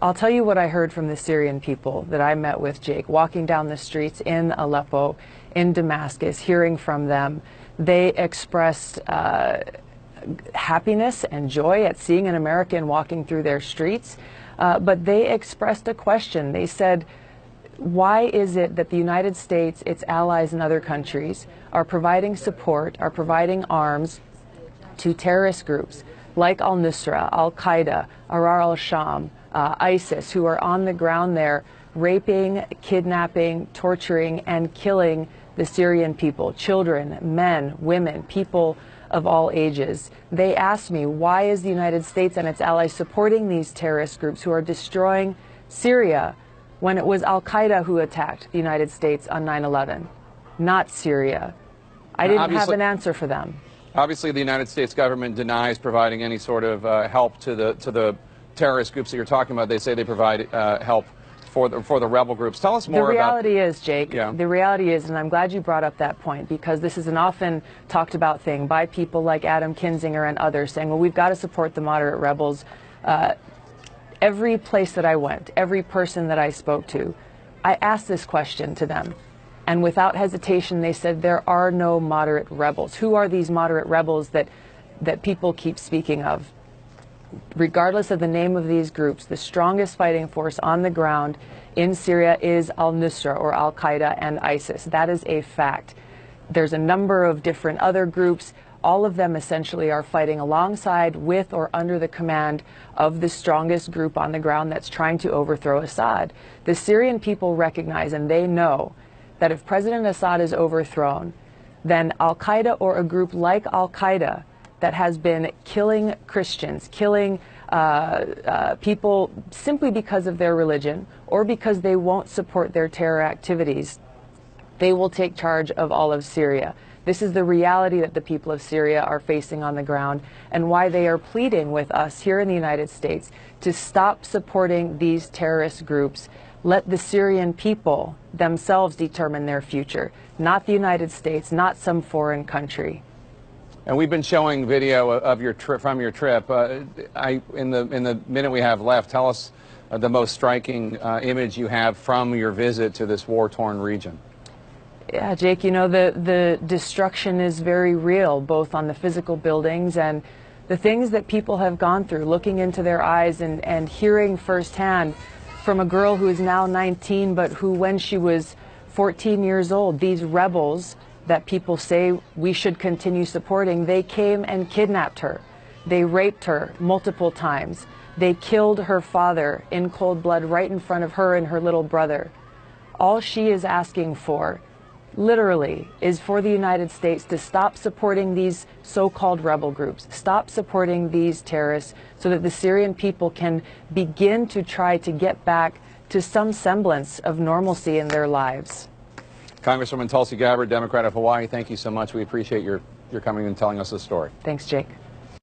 I'll tell you what I heard from the Syrian people that I met with, Jake, walking down the streets in Aleppo, in Damascus, hearing from them. They expressed happiness and joy at seeing an American walking through their streets, but they expressed a question. They said, why is it that the United States, its allies and other countries are providing support, are providing arms to terrorist groups like al-Nusra, al-Qaeda, Arar al-Sham, ISIS, who are on the ground there raping, kidnapping, torturing, and killing the Syrian people, children, men, women, people of all ages. They asked me, why is the United States and its allies supporting these terrorist groups who are destroying Syria when it was al-Qaeda who attacked the United States on 9/11, not Syria? I didn't have an answer for them. Obviously, the United States government denies providing any sort of help to the terrorist groups that you're talking about. They say they provide help for the rebel groups. Tell us more about... The reality is, Jake, the reality is, and I'm glad you brought up that point, because this is an often talked about thing by people like Adam Kinzinger and others saying, well, we've got to support the moderate rebels. Every place that I went, every person that I spoke to, I asked this question to them. And without hesitation, they said, there are no moderate rebels. Who are these moderate rebels that people keep speaking of? Regardless of the name of these groups, the strongest fighting force on the ground in Syria is al-Nusra or al-Qaeda and ISIS. That is a fact. There's a number of different other groups. All of them essentially are fighting alongside, with, or under the command of the strongest group on the ground that's trying to overthrow Assad. The Syrian people recognize, and they know, that if President Assad is overthrown, then al-Qaeda or a group like al-Qaeda that has been killing Christians, killing people simply because of their religion or because they won't support their terror activities, they will take charge of all of Syria. This is the reality that the people of Syria are facing on the ground, and why they are pleading with us here in the United States to stop supporting these terrorist groups. Let the Syrian people themselves determine their future, not the United States, not some foreign country. And we've been showing video of your trip, from your trip. In the minute we have left, tell us the most striking image you have from your visit to this war-torn region. Yeah, Jake, you know, the destruction is very real, both on the physical buildings and the things that people have gone through, looking into their eyes and hearing firsthand from a girl who is now 19, but who, when she was 14 years old, these rebels that people say we should continue supporting, they came and kidnapped her. They raped her multiple times. They killed her father in cold blood right in front of her and her little brother. All she is asking for, literally, is for the United States to stop supporting these so-called rebel groups, stop supporting these terrorists, so that the Syrian people can begin to try to get back to some semblance of normalcy in their lives. Congresswoman Tulsi Gabbard, Democrat of Hawaii, thank you so much. We appreciate your coming and telling us this story. Thanks, Jake.